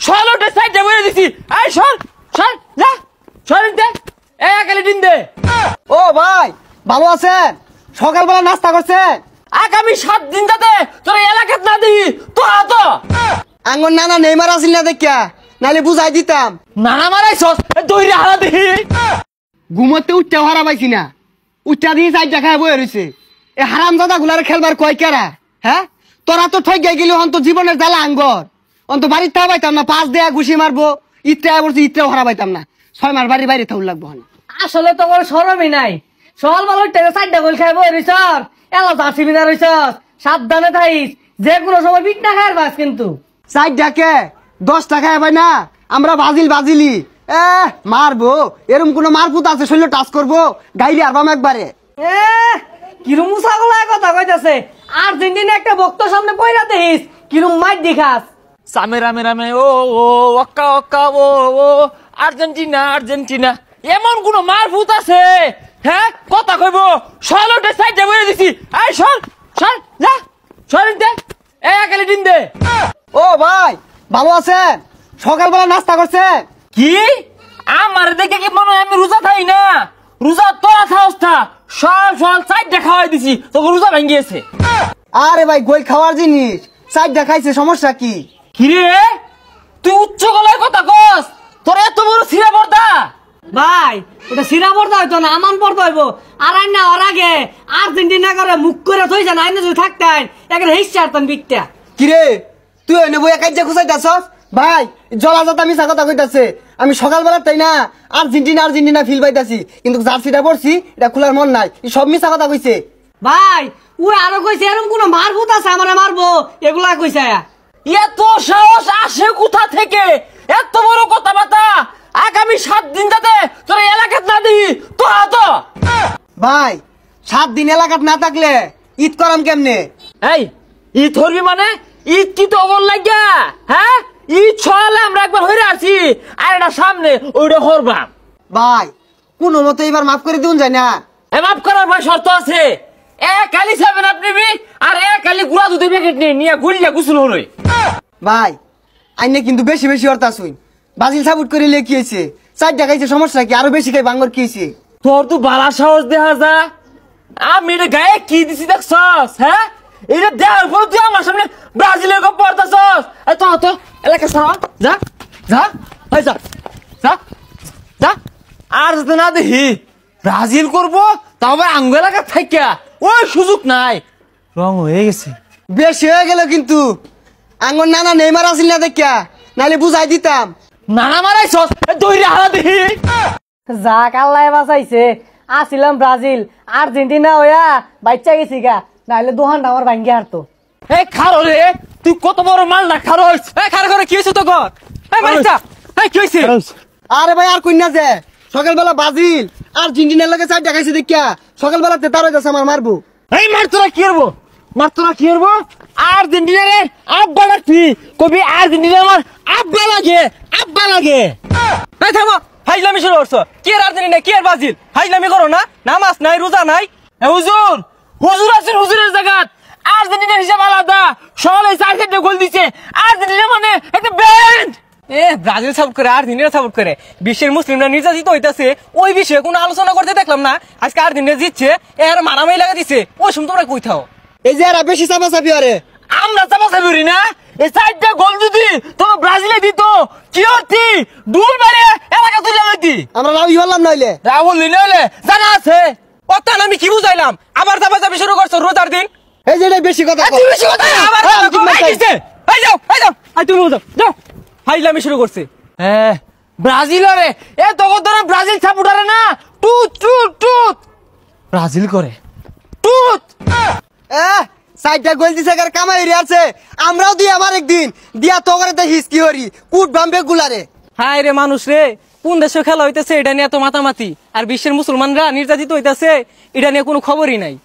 সলোটে সাইডে বইরে দিছি। এই সর সর যা সরেন দে একালে দিন দে। ও ভাই ভালো আছেন? সকালবেলা নাস্তা করছেন? আগামী 7 দিন যাতে তোর এলাকাত না দিই তো তো আঙ্গন নানা নেইমার আসিল না দেখিয়া, নাহলে বুঝাই দিতাম। নানা মারাইছস দইরে হারা দিই। ঘুমোতে উঠতে হারা পাইছি না, উঠটা দিয়ে চারটা খায় বয়ে রয়েছে। এ হারাম দাদা গুলার খেলবার কয় কেরা? হ্যাঁ তোরা তো ঠক গেলি অন্ত জীবনের জ্বালা আঙ্গর। অন্ত বাড়ির তা পাইতাম না, 5 দেয়া ঘুষি মারবো, ইটটা বলছি ইটটাও হারা পাইতাম না। 6 মাস বাড়ির বাইরে থাকুন লাগবো। আসলে তোমার শরমই নাই। সকাল বেলা টেনে 4টা গোল খাইবো রিসর এলা জার্সি বিনা রইছস। সাবধানে থাইস, যে কোনো সময় পিট না খাইর বাস কিন্তু। 4 টাকা 10 টাকা হবে না, আমরা বাজিলি মারবো। এরকম কোন মারপুত আছে শরীরে টাচ করবো গাইলে আরবাম একবারে। কিরম মুসাগুলা কথা কইতাছে। আর্জেন্টিনা একটা ভক্ত সামনে পয়রা দেখিস কিরম মাইর দেখাস। সামে রামে রামে ও ও ওক্কা ওক্কা ও ও আর্জেন্টিনা আর্জেন্টিনা এমন কোন মারফুত আছে? হ্যাঁ কথা কইবো সলোটে সাইডে বইরে দিছি। এই সর সর যা সরেন দে একালে দিন দে। ও ভাই ভালো আছেন? সকালবেলা নাস্তা করছেন? কি আমার দেখে কি মনে হয় আমি রোজা থাই না? রোজা তোরা থাকস না, সব সল সাইডে খাওয়াই দিছি তোকে রোজা ভাঙ্গিয়েছে। আরে ভাই গোল খাওয়ার জিনিস, 4টা খাইছে, সমস্যা কি? কিরে তুই উচ্চ গলায় কথা কস? তোর এত বড় ছিঁড়া পর্দা? ভাই এটা সিরা পড়তে হইতো না, আমান পড়তে হইব। আর আইন না ওর আগে আর্জেন্টিনা করে মুখ করে থই যান, আইনে যদি থাকতেন একটা হিসারতেন বিকটা। কিরে তুই ওই বই একাই খুঁজাইতাছস? ভাই জলাজাত আমি কথা কইতাছে। আমি সকালবেলা তাই না আর্জেন্টিনা ফিল পাইতাছি, কিন্তু জার্সিটা পড়ছি এটা খোলার মন নাই। সব মিছা কথা কইছে। ভাই ও আরো কইছে এরকম কোন মারভূত আছে আমারে মারবো, এগুলা কইছে। এত সাহস আসে কোথা থেকে? এত বড় কথাবার্তা আগামী 7 দিন যাতে তোর এলাকাত না দিই তো তো ভাই 7 দিন এলাকাত না থাকলে ঈদ করাম কেমনে? এই ঈদ ধরবি মানে ঈদ কি তো অবল লাগিয়া? হ্যাঁ ঈদ ছড়ালে আমরা একবার হইরে আসি, আর এটা সামনে ওইটা হরবাম। ভাই কোনো মতো এবার মাফ করে দিন যায় না? মাফ করার ভাই শর্ত আছে। কালি 7 আপ নিবি আর কালি গুড়া দুধের প্যাকেট নিয়ে গুলিয়া গুসল হলই। ভাই আইনে কিন্তু বেশি বেশি অর্থ শুন। বাজিল সাপোর্ট করে লেখিয়েছে, 4টা খাইছে, সমস্যা কি? আরো বেশি খাই বাঙ্গর কিয়েছে। তোর তো বালা সাহস দেখা যা। আমি এটা গায়ে কি দিছি দেখছস? হ্যাঁ এটা দেওয়ার পর তুই আমার সামনে ব্রাজিলের গপ পড়তাছস। তো এলাকা সরা যা যা যা যা যা। আর যাতে না দেখি ব্রাজিল করবো তাও আবার আঙ্গ এলাকা থাকিয়া, ওই সুযোগ নাই। রং হয়ে গেছে, বেশি হয়ে গেল কিন্তু। আঙ্গর নানা নেইমার আসিল না দেখিয়া, নাহলে বুঝাই দিতাম। নানা মারাইছস দইরে হারা দেখি। যাক আল্লাহ বাঁচাইছে। আসিলাম ব্রাজিল, আর্জেন্টিনা হইয়া বাচ্চা গেছি গা, নাহলে দোহানটা আমার ভাঙ্গি হারতো। এই খারো রে, তুই কত বড় মাল না খারো। এই খারো করে কি হয়েছে তো ঘর? এই মারিসা এই কি হয়েছে? আরে ভাই আর কইনা যে সকালবেলা ব্রাজিল আর্জেন্টিনার লগে 4টা খাইছে দেখিয়া সকালবেলা তেতার হয়ে যাচ্ছে আমার মারবো। এই মার তোরা কি করবো? মার তোরা কি করবো? আর্জেন্টিনারে আব্বা লাগবি, কবি আর্জেন্টিনা আমার আব্বা লাগে, আব্বা লাগে। এই থামো, হাইজলামি শুরু করছো। কি আর আর্জেন্টিনা কি আর ব্রাজিল? হাইজলামি করো না, নামাজ নাই রোজা নাই। হুজুর হুজুর আছেন, হুজুরের জায়গাত আর্জেন্টিনার হিসাব আলাদা। সকালে 4 গোল দিছে। আর্জেন্টিনা মানে একটা ব্যান্ড। ব্রাজিল সাপোর্ট করে আর্জেন্টিনা সাপোর্ট করে বিশ্বের মুসলিমরা নির্যাতিত হইতাছে, ওই বিষয়ে কোনো আলোচনা করতে দেখলাম না। আজকে আর্জেন্টিনা জিতছে, এর মারামারি লাগা দিছে। ওই সময় তোমরা কই থাও? এই যে এরা বেশি চাপাচাপি আরে আমরা চাপাচাপি না। এই 4টা গোল যদি তো ব্রাজিলে দিত কি হতি? ডুল মারে এলাকা তুলে দিতি। আমরা রাউই হলাম নইলে রাহুল নইলে জানা আছে। অত্যান আমি কি বুঝাইলাম? আবার চাপাচাপি শুরু করছো রোজার দিন। এই যে বেশি কথা কও। বেশি কথা আবার এই যাও আই তুমি যাও যাও। হাইজলামি শুরু করছে। হ্যাঁ ব্রাজিলরে এ তখন ধরে ব্রাজিল সাপোর্টারে না টুট টুট টুট ব্রাজিল করে টুট। 4টা গোল দিছে কার কামাই রে আছে। আমরাও দি আমার একদিন দিয়া তো করে দেখিস কি হরি কুট বাম্বে গুলারে। হায় রে মানুষ রে, কোন দেশে খেলা হইতেছে এটা নিয়ে এত মাতামাতি, আর বিশ্বের মুসলমানরা নির্যাতিত হইতেছে এটা নিয়ে কোনো খবরই নাই।